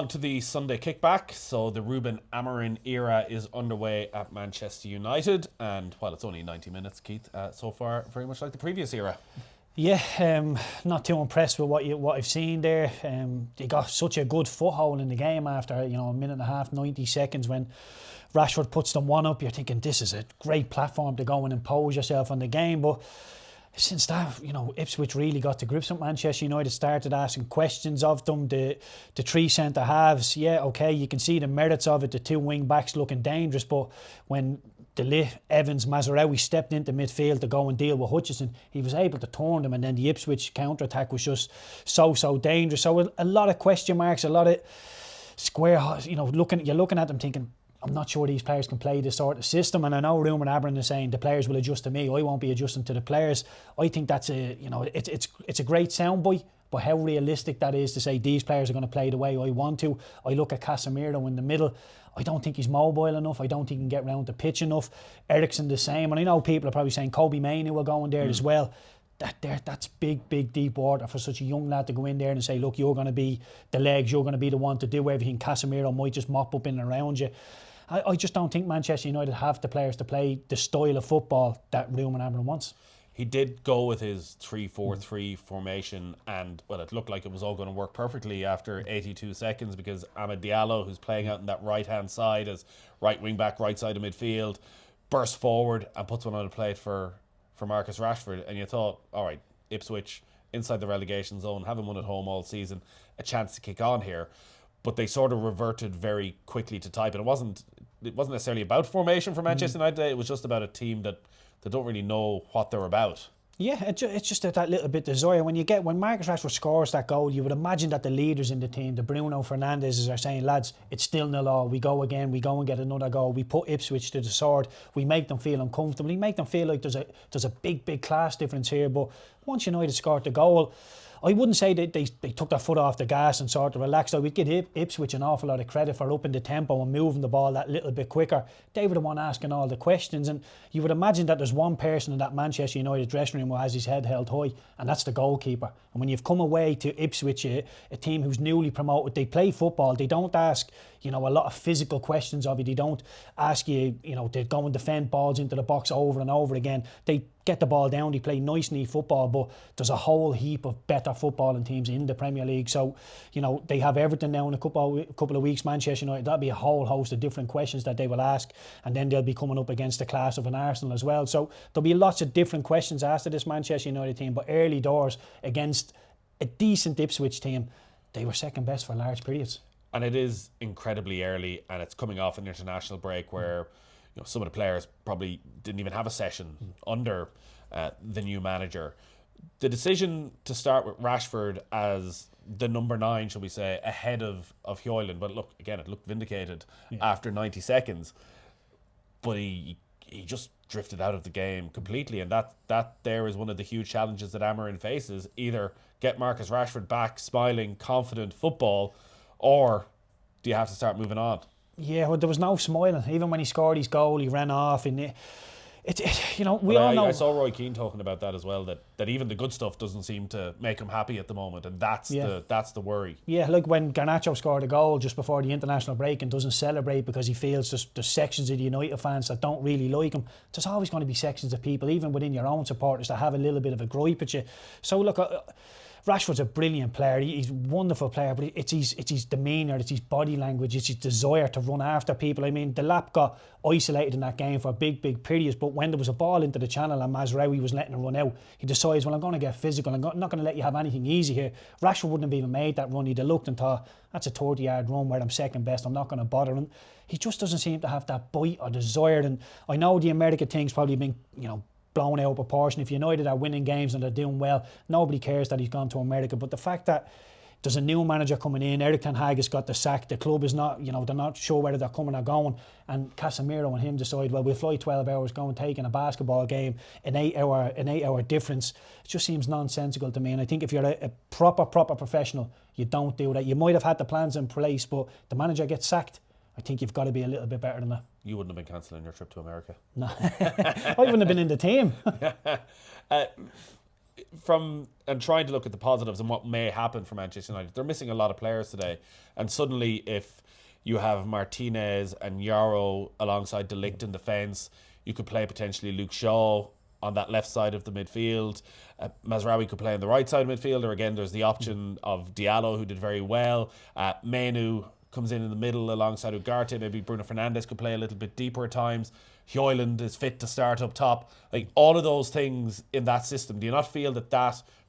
to the Sunday kickback. So the Ruben Amorim era is underway at Manchester United, and while it's only 90 minutes, Keith, so far very much like the previous era. Yeah, not too impressed with what I've seen there. They got such a good foothold in the game after a minute and a half, 90 seconds when Rashford puts them one up. You're thinking this is a great platform to go and impose yourself on the game, but since that, Ipswich really got to grips with Manchester United, started asking questions of them. The three centre halves, yeah, okay, you can see the merits of it. The two wing backs looking dangerous, but when Evans, Mazraoui stepped into midfield to go and deal with Hutchison, he was able to turn them, and then the Ipswich counter attack was just so dangerous. So a lot of question marks, a lot of square. You're looking at them thinking, I'm not sure these players can play this sort of system. And I know Ruben Amorim is saying the players will adjust to me. I won't be adjusting to the players. I think that's it's a great soundbite, but how realistic that is to say these players are going to play the way I want to. I look at Casemiro in the middle. I don't think he's mobile enough. I don't think he can get around the pitch enough. Eriksen the same. And I know people are probably saying Kobe Mainoo will go in there as well. That's big deep water for such a young lad to go in there and say, look, you're going to be the legs, you're going to be the one to do everything. Casemiro might just mop up in and around you. I just don't think Manchester United have the players to play the style of football that Ruben Amorim wants. He did go with his 3-4-3 formation, and well, it looked like it was all going to work perfectly after 82 seconds because Amad Diallo, who's playing out on that right-hand side as right wing-back, right side of midfield, burst forward and puts one on the plate for Marcus Rashford. And you thought, all right, Ipswich inside the relegation zone, haven't won at home all season, a chance to kick on here. But they sort of reverted very quickly to type. And it wasn't necessarily about formation for Manchester United. It was just about a team that they don't really know what they're about. Yeah, it's just that little bit desire. When Marcus Rashford scores that goal, you would imagine that the leaders in the team, the Bruno Fernandezes, are saying, lads, it's still 0-0. We go again. We go and get another goal. We put Ipswich to the sword. We make them feel uncomfortable. We make them feel like there's a big class difference here. But once United scored the goal, I wouldn't say that they took their foot off the gas and sort of relaxed. I would give Ipswich an awful lot of credit for upping the tempo and moving the ball that little bit quicker. They were the one asking all the questions, and you would imagine that there's one person in that Manchester United dressing room who has his head held high, and that's the goalkeeper. And when you've come away to Ipswich, a team who's newly promoted, they play football. They don't ask a lot of physical questions of you. They don't ask you, to go and defend balls into the box over and over again. They get the ball down, they play nice, neat football, but there's a whole heap of better footballing teams in the Premier League. So, they have everything now in a couple of weeks, Manchester United. That'll be a whole host of different questions that they will ask, and then they'll be coming up against the class of an Arsenal as well. So there'll be lots of different questions asked of this Manchester United team, but early doors against a decent Ipswich team, they were second best for large periods. And it is incredibly early, and it's coming off an international break where some of the players probably didn't even have a session under the new manager. The decision to start with Rashford as the number 9, shall we say, ahead of Hyoland, but look, again, it looked vindicated after 90 seconds, but he just drifted out of the game completely, and that there is one of the huge challenges that Amorim faces. Either get Marcus Rashford back smiling, confident football, or do you have to start moving on? Yeah, well, there was no smiling. Even when he scored his goal, he ran off, and we all know. I saw Roy Keane talking about that as well. That even the good stuff doesn't seem to make him happy at the moment, and that's the worry. Yeah, like when Garnacho scored a goal just before the international break and doesn't celebrate because he feels there's sections of the United fans that don't really like him. There's always going to be sections of people, even within your own supporters, that have a little bit of a gripe at you. So look, Rashford's a brilliant player. He's a wonderful player, but it's his demeanour, it's his body language, it's his desire to run after people. I mean, the lap got isolated in that game for big periods, but when there was a ball into the channel and Mazraoui was letting it run out, he decides, well, I'm going to get physical. I'm not going to let you have anything easy here. Rashford wouldn't have even made that run. He'd have looked and thought, that's a 30-yard run where I'm second best. I'm not going to bother him. He just doesn't seem to have that bite or desire. And I know the America thing's probably been, blown out of proportion. If United are winning games and they're doing well, nobody cares that he's gone to America. But the fact that there's a new manager coming in, Erik ten Hag has got the sack, the club is not, they're not sure whether they're coming or going, and Casemiro and him decide, well, we'll fly 12 hours, go and take in a basketball game, an 8-hour difference. It just seems nonsensical to me. And I think if you're a proper professional, you don't do that. You might have had the plans in place, but the manager gets sacked. I think you've got to be a little bit better than that. You wouldn't have been cancelling your trip to America. No. I wouldn't have been in the team. and trying to look at the positives and what may happen for Manchester United, they're missing a lot of players today. And suddenly, if you have Martinez and Yarrow alongside De Ligt in defence, you could play potentially Luke Shaw on that left side of the midfield. Mazraoui could play on the right side of midfield, or again, there's the option of Diallo, who did very well. Menu comes in the middle alongside Ugarte. Maybe Bruno Fernandes could play a little bit deeper at times. Højlund is fit to start up top. Like, all of those things in that system, do you not feel that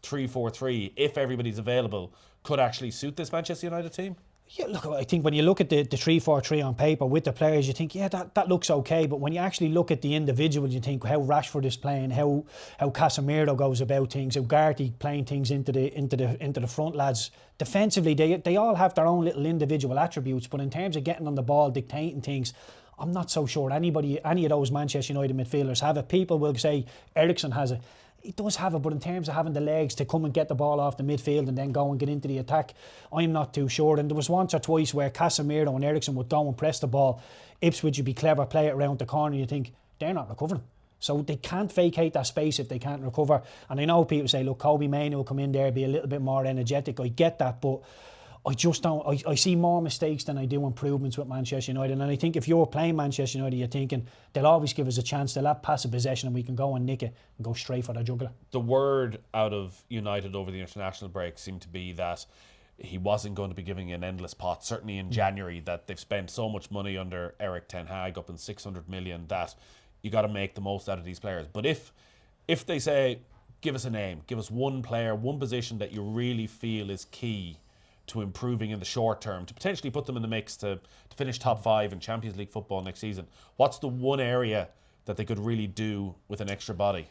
3-4-3, if everybody's available, could actually suit this Manchester United team? Yeah, look, I think when you look at the 3-4-3 on paper with the players, you think, yeah, that looks okay. But when you actually look at the individuals, you think how Rashford is playing, how Casemiro goes about things, how Ugarte playing things into the front lads. Defensively, they all have their own little individual attributes. But in terms of getting on the ball, dictating things, I'm not so sure any of those Manchester United midfielders have it. People will say Eriksen has it. He does have it, but in terms of having the legs to come and get the ball off the midfield and then go and get into the attack, I'm not too sure. And there was once or twice where Casemiro and Eriksen would go and press the ball. Ipswich would be clever, play it around the corner, and you think, they're not recovering. So they can't vacate that space if they can't recover. And I know people say, look, Kobe Mainoo will come in there, be a little bit more energetic. I get that, but I just don't. I see more mistakes than I do improvements with Manchester United. And I think if you're playing Manchester United, you're thinking they'll always give us a chance. They'll have passive possession and we can go and nick it and go straight for the jugular. The word out of United over the international break seemed to be that he wasn't going to be giving an endless pot. Certainly in January, that they've spent so much money under Erik ten Hag, up in 600 million, that you got to make the most out of these players. But if they say, give us a name, give us one player, one position that you really feel is key to improving in the short term, to potentially put them in the mix to finish top 5 in Champions League football next season, what's the one area that they could really do with an extra body?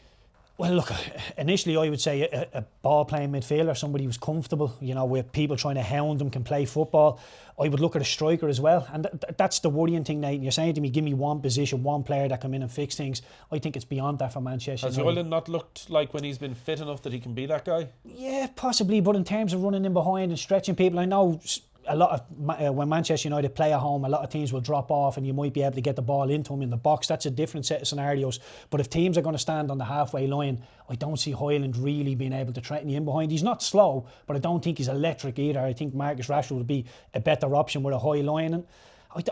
Well, look, initially I would say a ball-playing midfielder, somebody who's comfortable, with people trying to hound them, can play football. I would look at a striker as well. And that's the worrying thing, Nathan. You're saying to me, give me one position, one player that come in and fix things. I think it's beyond that for Manchester United. Has Højlund not looked like, when he's been fit enough, that he can be that guy? Yeah, possibly. But in terms of running in behind and stretching people, I know a lot of when Manchester United play at home, a lot of teams will drop off and you might be able to get the ball into them in the box. That's a different set of scenarios. But if teams are going to stand on the halfway line, I don't see Højlund really being able to threaten you in behind. He's not slow, but I don't think he's electric either. I think Marcus Rashford would be a better option with a high line. And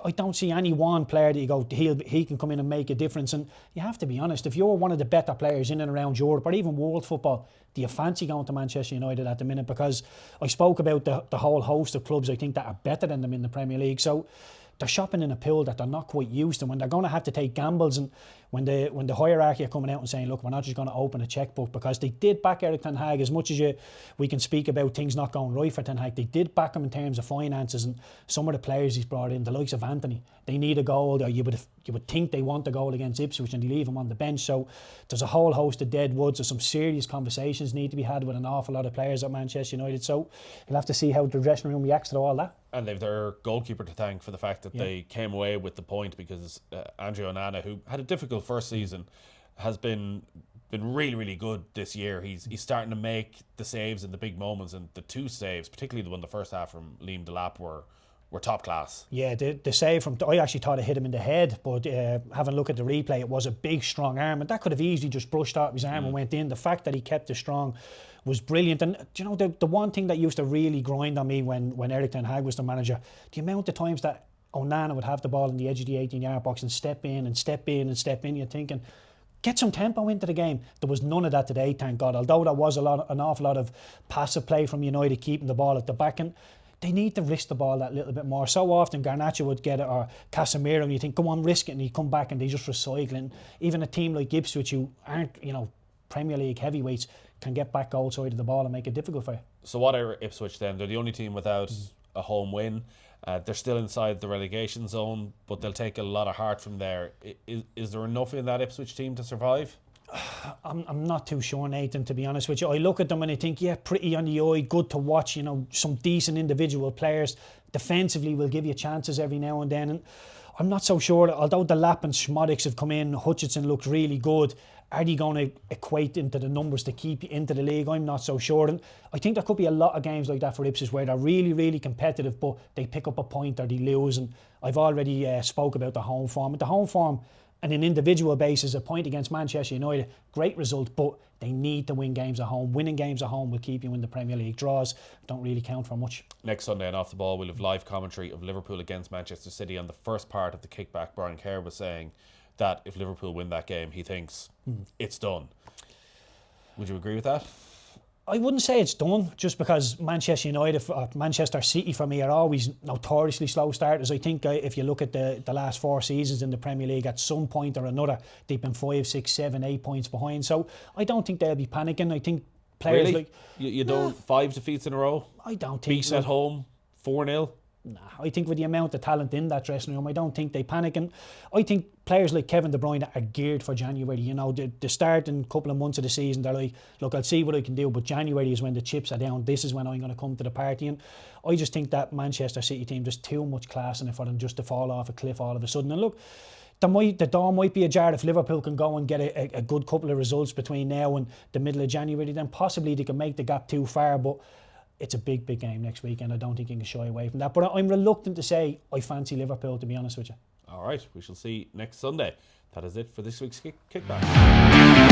I don't see any one player that you go, he can come in and make a difference. And you have to be honest, if you're one of the better players in and around Europe or even world football, do you fancy going to Manchester United at the minute? Because I spoke about the whole host of clubs I think that are better than them in the Premier League. So they're shopping in a pool that they're not quite used to. When they're going to have to take gambles, and when the hierarchy are coming out and saying, look, we're not just going to open a checkbook, because they did back Erik ten Hag. As much as we can speak about things not going right for ten Hag, they did back him in terms of finances, and some of the players he's brought in, the likes of Anthony, they need a goal, or you would think they want a goal against Ipswich and they leave him on the bench. So there's a whole host of dead woods. There's some serious conversations need to be had with an awful lot of players at Manchester United. So you'll have to see how the dressing room reacts to all that. And they've their goalkeeper to thank for the fact that they came away with the point, because Andre Onana, who had a difficult first season, has been really, really good this year. He's starting to make the saves in the big moments, and the 2 saves, particularly the one in the first half from Liam Delap, were top class. Yeah, the save from, I actually thought it hit him in the head, but having a look at the replay, it was a big strong arm, and that could have easily just brushed out his arm and went in. The fact that he kept it strong was brilliant. And the one thing that used to really grind on me when Erik ten Hag was the manager, the amount of times that Onana would have the ball in the edge of the 18-yard box and step in and step in and step in, you're thinking, get some tempo into the game. There was none of that today, thank God. Although there was an awful lot of passive play from United keeping the ball at the back, and they need to risk the ball that little bit more. So often Garnacho would get it, or Casemiro, and you think, go on, risk it, and he'd come back and they just recycle. And even a team like Ipswich, who aren't, Premier League heavyweights, can get back goal side of the ball and make it difficult for you. So what are Ipswich then? They're the only team without a home win. They're still inside the relegation zone, but they'll take a lot of heart from there. Is there enough in that Ipswich team to survive? I'm not too sure, Nathan, to be honest with you. I look at them and I think, yeah, pretty on the eye, good to watch, some decent individual players. Defensively will give you chances every now and then. And I'm not so sure, although Delap and Schmodics have come in, Hutchinson looked really good. Are they going to equate into the numbers to keep you into the league? I'm not so sure. And I think there could be a lot of games like that for Ipswich where they're really, really competitive, but they pick up a point or they lose. And I've already spoke about the home form. The home form on an individual basis, a point against Manchester United, great result, but they need to win games at home. Winning games at home will keep you in the Premier League. Draws don't really count for much. Next Sunday on Off the Ball, we'll have live commentary of Liverpool against Manchester City. On the first part of the kickback, Brian Kerr was saying that if Liverpool win that game, he thinks it's done. Would you agree with that? I wouldn't say it's done, just because Manchester United, Manchester City for me, are always notoriously slow starters. I think if you look at the last 4 seasons in the Premier League, at some point or another, they've been 5, 6, 7, 8 points behind. So I don't think they'll be panicking. I think players really? like... You don't 5 defeats in a row? I don't think Beaten at home, 4-0? Nah, I think with the amount of talent in that dressing room, I don't think they panic. And I think players like Kevin De Bruyne are geared for January. You know, the starting couple of months of the season, they're like, look, I'll see what I can do, but January is when the chips are down. This is when I'm going to come to the party. And I just think that Manchester City team, there's too much class in it for them just to fall off a cliff all of a sudden. And look, the door might be ajar if Liverpool can go and get a good couple of results between now and the middle of January. Then possibly they can make the gap too far, but it's a big game next week, and I don't think you can shy away from that. But I'm reluctant to say I fancy Liverpool, to be honest with you. All right, we shall see next Sunday. That is it for this week's Kickback.